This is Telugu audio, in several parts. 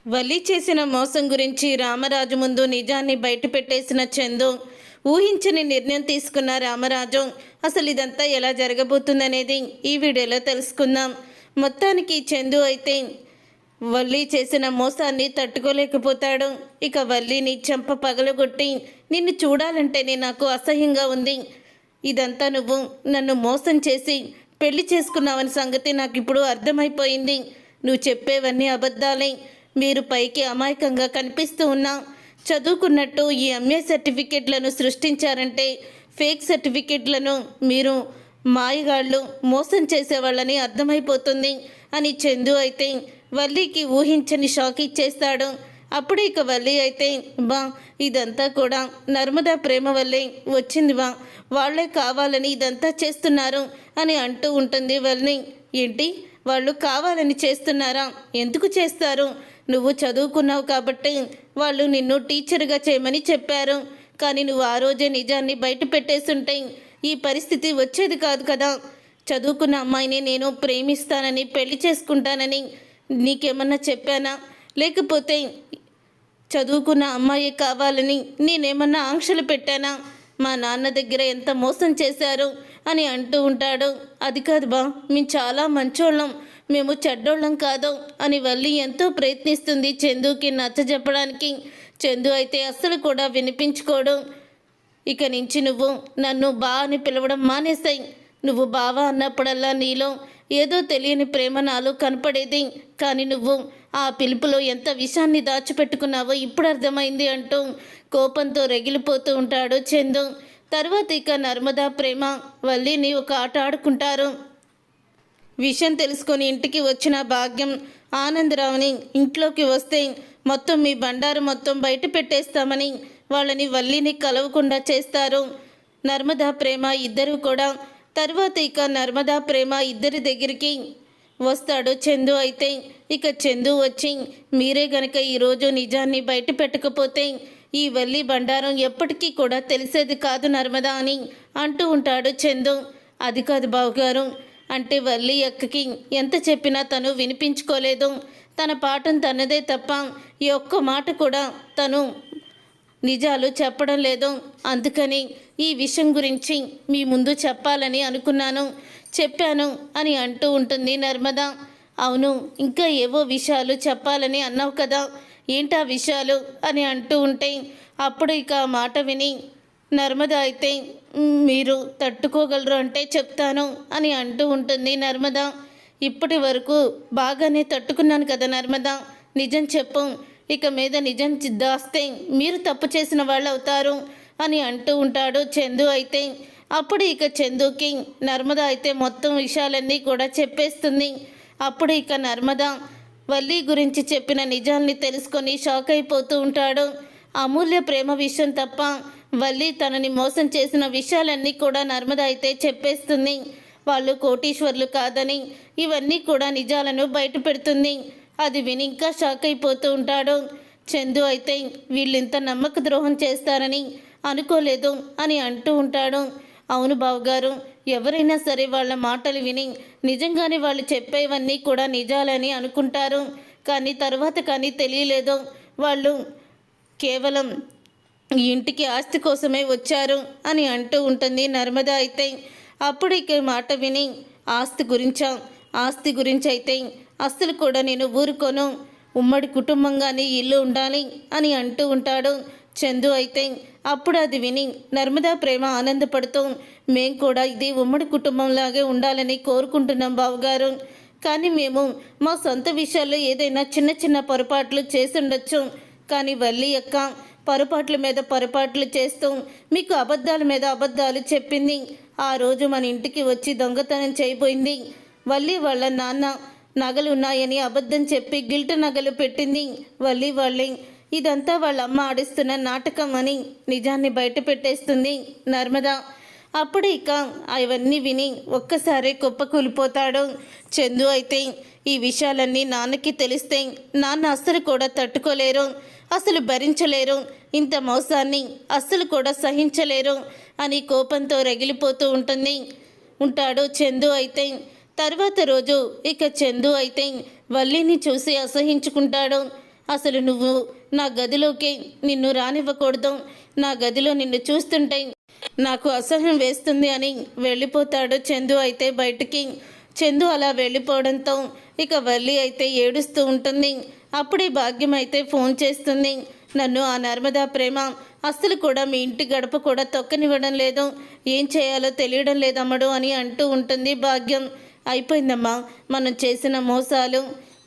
వల్లి చేసిన మోసం గురించి రామరాజు ముందు నిజాన్ని బయటపెట్టేసిన చందు ఊహించని నిర్ణయం తీసుకున్న రామరాజు. అసలు ఇదంతా ఎలా జరగబోతుందనేది ఈ వీడియోలో తెలుసుకుందాం. మొత్తానికి చందు అయితే వల్లి చేసిన మోసాన్ని తట్టుకోలేకపోతాడు. ఇక వల్లిని చెంప పగలగొట్టి, నిన్ను చూడాలంటేనే నాకు అసహ్యంగా ఉంది. ఇదంతా నువ్వు నన్ను మోసం చేసి పెళ్లి చేసుకున్నావని సంగతి నాకు ఇప్పుడు అర్థమైపోయింది. నువ్వు చెప్పేవన్నీ అబద్ధాలే. మీరు పైకి అమాయకంగా కనిపిస్తూ ఉన్నా చదువుకున్నట్టు ఈ ఎంఏ సర్టిఫికెట్లను సృష్టించారంటే ఫేక్ సర్టిఫికెట్లను మీరు మాయగాళ్ళు మోసం చేసేవాళ్ళని అర్థమైపోతుంది అని చందు అయితే వల్లికి ఊహించని షాక్ ఇచ్చేస్తాడు. అప్పుడు ఇక వల్లి అయితే బా ఇదంతా కూడా నర్మదా ప్రేమ వల్లే వచ్చింది బా, వాళ్లే కావాలని ఇదంతా చేస్తున్నారు అని అంటూ ఉంటుంది వల్లి. ఏంటి, వాళ్ళు కావాలని చేస్తున్నారా? ఎందుకు చేస్తారు? నువ్వు చదువుకున్నావు కాబట్టి వాళ్ళు నిన్ను టీచర్గా చేయమని చెప్పారు. కానీ నువ్వు ఆ రోజే నిజాన్ని బయట పెట్టేస్తుంటే ఈ పరిస్థితి వచ్చేది కాదు కదా. చదువుకున్న అమ్మాయిని నేను ప్రేమిస్తానని పెళ్లి చేసుకుంటానని నీకేమన్నా చెప్పానా? లేకపోతే చదువుకున్న అమ్మాయి కావాలని నేనేమన్నా ఆంక్షలు పెట్టానా? మా నాన్న దగ్గర ఎంత మోసం చేశారు అని అంటూ ఉంటాడు. అది కాదు బా, మేము చాలా మంచోళ్ళం, మేము చెడ్డోళ్ళం కాదు అని వల్లి ఎంతో ప్రయత్నిస్తుంది చందుకి నచ్చజెప్పడానికి. చందు అయితే అస్సలు కూడా వినిపించుకోడు. ఇక నుంచి నువ్వు నన్ను బా అని పిలవడం మానేస్తాయి. నువ్వు బావా అన్నప్పుడల్లా నీలో ఏదో తెలియని ప్రేమ నాలో కనపడేది. కానీ నువ్వు ఆ పిలుపులో ఎంత విషాన్ని దాచిపెట్టుకున్నావో ఇప్పుడు అర్థమైంది అంటూ కోపంతో రగిలిపోతూ ఉంటాడు చందు. తర్వాత ఇక నర్మదా ప్రేమ వల్లిని ఒక ఆట ఆడుకుంటారు. విషయం తెలుసుకొని ఇంటికి వచ్చిన భాగ్యం ఆనందరావుని ఇంట్లోకి వస్తే మొత్తం మీ బండారు మొత్తం బయట పెట్టేస్తామని వాళ్ళని వల్లిని కలవకుండా చేస్తారు నర్మదా ప్రేమ ఇద్దరు కూడా. తర్వాత ఇక నర్మదా ప్రేమ ఇద్దరి దగ్గరికి వస్తాడు చందు అయితే. ఇక చందు వచ్చి, మీరే గనక ఈరోజు నిజాన్ని బయట పెట్టకపోతే ఈ వల్లి బండారం ఎప్పటికీ కూడా తెలిసేది కాదు నర్మదా అని అంటూ ఉంటాడు చందు. అది కాదు బావగారు, అంటే వల్లి అక్కకి ఎంత చెప్పినా తను వినిపించుకోలేదు. తన పాఠం తనదే తప్ప ఈ ఒక్క మాట కూడా తను నిజాలు చెప్పడం లేదు. అందుకని ఈ విషయం గురించి మీ ముందు చెప్పాలని అనుకున్నాను, చెప్పాను అని అంటూ ఉంటుంది నర్మద. అవును, ఇంకా ఏవో విషయాలు చెప్పాలని అన్నావు కదా, ఏంటా విషయాలు అని అంటూ ఉంటే అప్పుడు ఇక ఆ మాట విని నర్మద అయితే మీరు తట్టుకోగలరు అంటే చెప్తాను అని అంటూ ఉంటుంది నర్మద. ఇప్పటి వరకు బాగానే తట్టుకున్నాను కదా నర్మద, నిజం చెప్పు, ఇక మీద నిజం దాస్తే మీరు తప్పు చేసిన వాళ్ళు అవుతారు అని అంటూ ఉంటాడు చందు అయితే. అప్పుడు ఇక చందుకి నర్మద అయితే మొత్తం విషయాలన్నీ కూడా చెప్పేస్తుంది. అప్పుడు ఇక నర్మద వల్లి గురించి చెప్పిన నిజాల్ని తెలుసుకొని షాక్ అయిపోతూ ఉంటాడు. అమూల్య ప్రేమ విషయం తప్ప వల్లి తనని మోసం చేసిన విషయాలన్నీ కూడా నర్మద అయితే చెప్పేస్తుంది. వాళ్ళు కోటీశ్వర్లు కాదని ఇవన్నీ కూడా నిజాలను బయట పెడుతుంది. అది విని ఇంకా షాక్ అయిపోతూ ఉంటాడు చందు అయితే. వీళ్ళింత నమ్మక ద్రోహం చేస్తారని అనుకోలేదు అని అంటూ ఉంటాడు. అవును బావగారు, ఎవరైనా సరే వాళ్ళ మాటలు విని నిజంగానే వాళ్ళు చెప్పేవన్నీ కూడా నిజాలని అనుకుంటారు. కానీ తర్వాత కానీ తెలియలేదు, వాళ్ళు కేవలం ఈ ఇంటికి ఆస్తి కోసమే వచ్చారు అని అంటూ ఉంటుంది నర్మద అయితే. అప్పుడు ఇక మాట విని ఆస్తి గురించి అయితే అస్సలు కూడా నేను ఊరుకోను, ఉమ్మడి కుటుంబంగానే ఇల్లు ఉండాలి అని అంటూ ఉంటాడు చందు అయితే. అప్పుడు అది విని నర్మదా ప్రేమ ఆనందపడుతూ, మేం కూడా ఇది ఉమ్మడి కుటుంబంలాగే ఉండాలని కోరుకుంటున్నాం బావగారు. కానీ మేము మా సొంత విషయాల్లో ఏదైనా చిన్న చిన్న పొరపాట్లు చేసుండొచ్చు. కానీ వల్లి యొక్క పొరపాట్ల మీద పొరపాట్లు చేస్తూ మీకు అబద్ధాల మీద అబద్ధాలు చెప్పింది. ఆ రోజు మన ఇంటికి వచ్చి దొంగతనం చేయబోయింది. వల్లి వాళ్ళ నాన్న నగలు ఉన్నాయని అబద్ధం చెప్పి గిల్ట్ నగలు పెట్టింది వల్లి వాళ్ళే. ఇదంతా వాళ్ళ అమ్మ ఆడిస్తున్న నాటకం అని నిజాన్ని బయట పెట్టేస్తుంది నర్మద. అప్పుడు ఇక అవన్నీ విని ఒక్కసారి కుప్పకూలిపోతాడు చందు అయితే. ఈ విషయాలన్నీ నాన్నకి తెలిస్తే నాన్న అస్సలు కూడా తట్టుకోలేరు, అసలు భరించలేరు, ఇంత మోసాన్ని అస్సలు కూడా సహించలేరు అని కోపంతో రగిలిపోతూ ఉంటాడు చందు అయితే. తర్వాత రోజు ఇక చందు అయితే వల్లిని చూసి అసహించుకుంటాడు. అసలు నువ్వు నా గదిలోకి నిన్ను రానివ్వకూడదు, నా గదిలో నిన్ను చూస్తుంటే నాకు అసహ్యం వేస్తుంది అని వెళ్ళిపోతాడు చందు అయితే బయటికి. చందు అలా వెళ్ళిపోవడంతో ఇక వల్లి అయితే ఏడుస్తూ ఉంటుంది. అప్పుడే భాగ్యం అయితే ఫోన్ చేస్తుంది. నన్ను ఆ నర్మదా ప్రేమ అస్సలు కూడా మీ ఇంటి గడప కూడా తొక్కనివ్వడం లేదు, ఏం చేయాలో తెలియడం లేదమ్మడు అని అంటూ ఉంటుంది భాగ్యం. అయిపోయిందమ్మా, మనం చేసిన మోసాలు,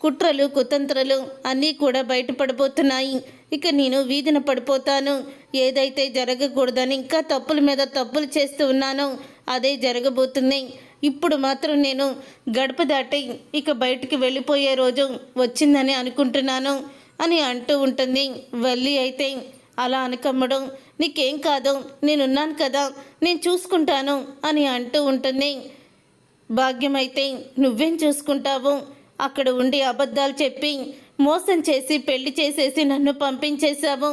కుట్రలు, కుతంత్రాలు అన్నీ కూడా బయటపడిపోతున్నాయి. ఇక నేను వీధిన పడిపోతాను. ఏదైతే జరగకూడదని ఇంకా తప్పుల మీద తప్పులు చేస్తూ ఉన్నానో అదే జరగబోతుంది. ఇప్పుడు మాత్రం నేను గడప దాటి ఇక బయటికి వెళ్ళిపోయే రోజు వచ్చిందని అనుకుంటున్నాను అని అంటూ ఉంటుంది వల్లి అయితే. అలా అనకమ్మడం, నీకేం కాదు, నేనున్నాను కదా, నేను చూసుకుంటాను అని అంటూ ఉంటుంది. భాగ్యం అయితే నువ్వేం చూసుకుంటావు, అక్కడ ఉండి అబద్ధాలు చెప్పి మోసం చేసి పెళ్లి చేసేసి నన్ను పంపించేశావు,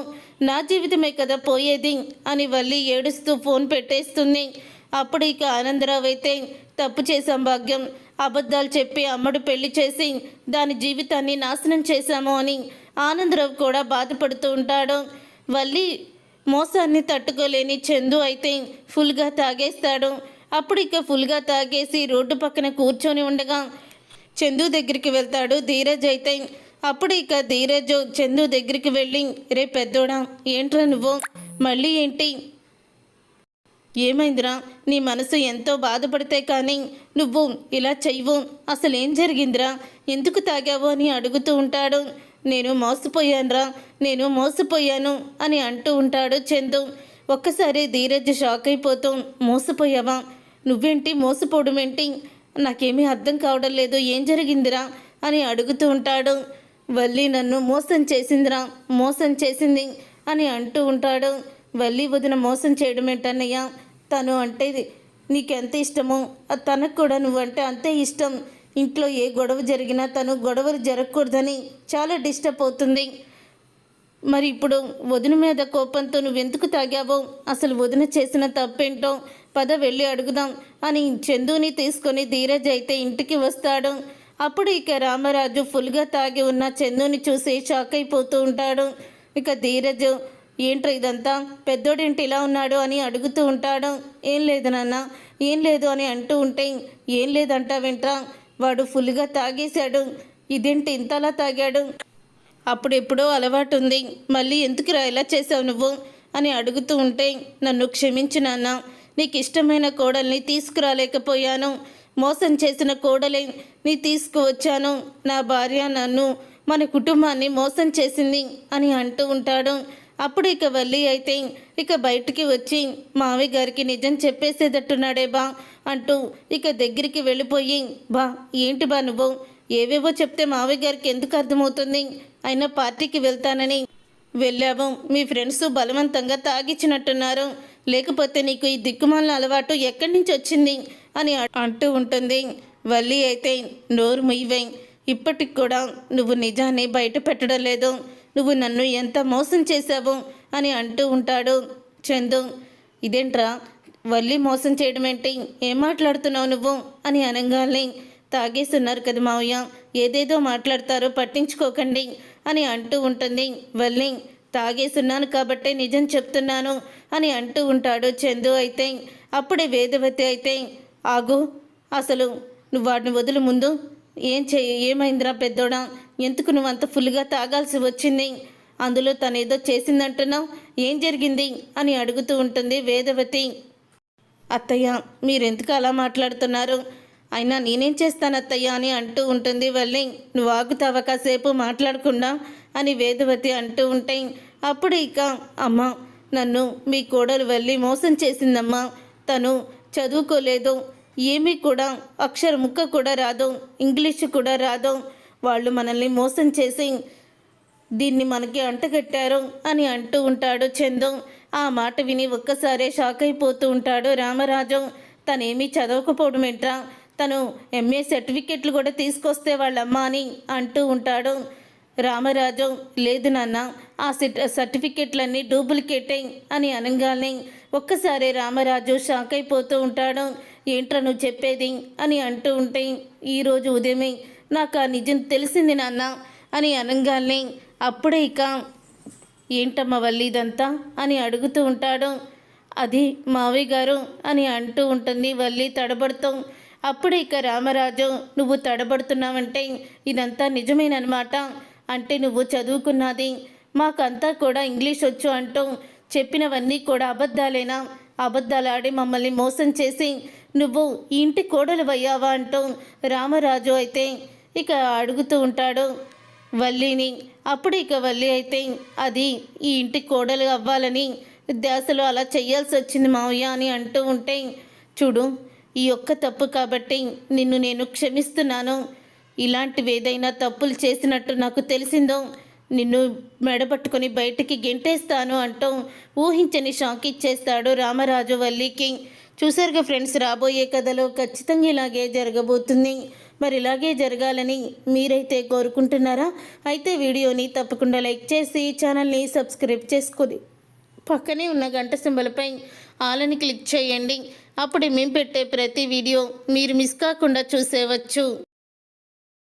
నా జీవితమే కదా పోయేది అని వల్లి ఏడుస్తూ ఫోన్ పెట్టేస్తుంది. అప్పుడు ఇక ఆనందరావు అయితే తప్పు చేశాం భాగ్యం, అబద్ధాలు చెప్పి అమ్మడు పెళ్లి చేసి దాని జీవితాన్ని నాశనం చేశాము అని ఆనందరావు కూడా బాధపడుతూ ఉంటాడు. వల్లి మోసాన్ని తట్టుకోలేని చందు అయితే ఫుల్గా తాగేస్తాడు. అప్పుడు ఇక ఫుల్గా తాగేసి రోడ్డు పక్కన కూర్చొని ఉండగా చందు దగ్గరికి వెళ్తాడు ధీరజ్ అయితే. అప్పుడు ఇక ధీరజ్ చందు దగ్గరికి వెళ్ళి, రే పెద్దోడా, ఏంట్రా నువ్వు మళ్ళీ ఏంటి, ఏమైందిరా, నీ మనసు ఎంతో బాధపడితే కానీ నువ్వు ఇలా చెయ్యవు, అసలు ఏం జరిగిందిరా, ఎందుకు తాగావు అని అడుగుతూ ఉంటాడు. నేను మోసపోయానురా, నేను మోసపోయాను అని అంటూ ఉంటాడు చందు. ఒక్కసారి ధీరజ్ షాక్ అయిపోతూ, మోసపోయావా, నువ్వేంటి మోసపోవడం ఏంటి, నాకేమీ అర్థం కావడం లేదు, ఏం జరిగిందిరా అని అడుగుతూ ఉంటాడు. వల్లి నన్ను మోసం చేసిందిరా, మోసం చేసింది అని అంటూ ఉంటాడు. వల్లి వదిన మోసం చేయడం ఏంటన్నయ్య, తను అంటే నీకెంత ఇష్టమో తనకు కూడా నువ్వంటే అంతే ఇష్టం. ఇంట్లో ఏ గొడవ జరిగినా తను గొడవలు జరగకూడదని చాలా డిస్టర్బ్ అవుతుంది. మరి ఇప్పుడు వదిన మీద కోపంతో నువ్వెందుకు తాగావో, అసలు వదిన చేసిన తప్పేంటో పద వెళ్ళి అడుగుదాం అని చందుని తీసుకొని ధీరజ్ అయితే ఇంటికి వస్తాడు. అప్పుడు ఇక రామరాజు ఫుల్గా తాగి ఉన్న చందుని చూసి షాక్ అయిపోతూ ఉంటాడు. ఇక ధీరజ్, ఏంట్రా ఇదంతా, పెద్దోడేంటి ఇలా ఉన్నాడు అని అడుగుతూ ఉంటాడు. ఏం లేదు నాన్న, ఏం లేదు అని అంటూ ఉంటే, ఏం లేదంటావేంట్రా, వాడు ఫుల్గా తాగేశాడు, ఇదేంటి ఇంతలా తాగాడు, అప్పుడెప్పుడో అలవాటు ఉంది, మళ్ళీ ఎందుకురా ఇలా చేసావు నువ్వు అని అడుగుతూ ఉంటే, నన్ను క్షమించు నాన్న, నీకు ఇష్టమైన కోడల్ని తీసుకురాలేకపోయాను, మోసం చేసిన కోడలే నీ తీసుకువచ్చాను, నా భార్య నన్ను మన కుటుంబాన్ని మోసం చేసింది అని అంటూ ఉంటాడు. అప్పుడు ఇక వల్లి అయితే ఇక బయటికి వచ్చి మావి గారికి నిజం చెప్పేసేటట్టున్నాడే బా అంటూ ఇక దగ్గరికి వెళ్ళిపోయి, బా ఏంటి బా నువ్వు ఏవేవో చెప్తే మావి గారికి ఎందుకు అర్థమవుతుంది, అయినా పార్టీకి వెళ్తానని వెళ్ళావు, మీ ఫ్రెండ్స్ బలవంతంగా తాగిచ్చినట్టున్నారు, లేకపోతే నీకు ఈ దిక్కుమాలిన అలవాటు ఎక్కడి నుంచి వచ్చింది అని అంటూ ఉంటుంది. వల్లి అయితే నోరు ముయ్యవే, ఇప్పటికి కూడా నువ్వు నిజాన్ని బయట పెట్టడం లేదు, నువ్వు నన్ను ఎంత మోసం చేశావు అని అంటూ ఉంటాడు చందు. ఇదేంట్రా వల్లి మోసం చేయడం ఏంటి, ఏం మాట్లాడుతున్నావు నువ్వు అని అనగానే, తాగేస్తున్నారు కదా మావయ్య, ఏదేదో మాట్లాడతారో పట్టించుకోకండి అని అంటూ ఉంటుంది వల్లి. తాగేస్తున్నాను కాబట్టే నిజం చెప్తున్నాను అని అంటూ ఉంటాడు చందు అయితే. అప్పుడే వేదవతి అయితే, ఆగు, అసలు నువ్వు వాడిని వదులు ముందు, ఏమైందిరా పెద్దోడా, ఎందుకు నువ్వు అంత ఫుల్గా తాగాల్సి వచ్చింది, అందులో తనేదో చేసిందంటున్నావు, ఏం జరిగింది అని అడుగుతూ ఉంటుంది వేదవతి. అత్తయ్య మీరెందుకు అలా మాట్లాడుతున్నారు, అయినా నేనేం చేస్తాను అత్తయ్య అని అంటూ ఉంటుంది వల్లి. నువ్వు ఆగుతావా కాసేపు మాట్లాడకుండా అని వేదవతి అంటూ ఉంటే, అప్పుడు ఇక అమ్మ, నన్ను మీ కోడలు వల్లి మోసం చేసిందమ్మా, తను చదువుకోలేదు, ఏమీ కూడా అక్షర ముక్క కూడా రాదు, ఇంగ్లీషు కూడా రాదు, వాళ్ళు మనల్ని మోసం చేసి దీన్ని మనకి అంటగట్టారు అని అంటూ ఉంటాడు చందు. ఆ మాట విని ఒక్కసారే షాక్ అయిపోతూ ఉంటాడు రామరాజు. తనేమీ చదవకపోవడం ఏంట్రా, తను ఎంఏ సర్టిఫికెట్లు కూడా తీసుకొస్తే వాళ్ళమ్మ అని అంటూ ఉంటాడు రామరాజు. లేదు నాన్న, ఆ సర్టిఫికెట్లన్నీ డూప్లికేటే అని అనగానే ఒక్కసారి రామరాజు షాక్ అయిపోతూ ఉంటాడు. ఏంట్రా నువ్వు చెప్పేది అని అంటూ ఉంటే, ఈరోజు ఉదయమే నాకు ఆ నిజం తెలిసింది నాన్న అని అనగానే అప్పుడే ఇక ఏంటమ్మా వల్లి ఇదంతా అని అడుగుతూ ఉంటాడు. అది మావయ్య గారు అని అంటూ ఉంటుంది వల్లి తడబడుతూ. అప్పుడు ఇక రామరాజు, నువ్వు తడబడుతున్నావంటే ఇదంతా నిజమేనమాట. అంటే నువ్వు చదువుకున్నది మాకంతా కూడా ఇంగ్లీష్ వచ్చు అంటూ చెప్పినవన్నీ కూడా అబద్ధాలేనా? అబద్ధాలాడి మమ్మల్ని మోసం చేసి నువ్వు ఈ ఇంటి కోడలు అయ్యావా అంటూ రామరాజు అయితే ఇక అడుగుతూ ఉంటాడు వల్లిని. అప్పుడు ఇక వల్లి అయితే అది ఈ ఇంటి కోడలు అవ్వాలని ధ్యాసలో అలా చెయ్యాల్సి వచ్చింది మావయ్య అని అంటూ ఉంటే, చూడు ఈ ఒక్క తప్పు కాబట్టి నిన్ను నేను క్షమిస్తున్నాను. ఇలాంటివి ఏదైనా తప్పులు చేసినట్టు నాకు తెలిసిందో నిన్ను మెడపట్టుకొని బయటికి గెంటేస్తాను అంటూ ఊహించని షాక్ ఇచ్చేస్తాడు రామరాజు వల్లికి. చూసారుగా ఫ్రెండ్స్, రాబోయే కథలో ఖచ్చితంగా ఇలాగే జరగబోతుంది. మరి ఇలాగే జరగాలని మీరైతే కోరుకుంటున్నారా? అయితే వీడియోని తప్పకుండా లైక్ చేసి ఛానల్ని సబ్స్క్రైబ్ చేసుకొని పక్కనే ఉన్న గంట సింబల్పై ఆలని క్లిక్ చేయండి. అప్పుడు మేము పెట్టే ప్రతి వీడియో మీరు మిస్ కాకుండా చూసేవచ్చు.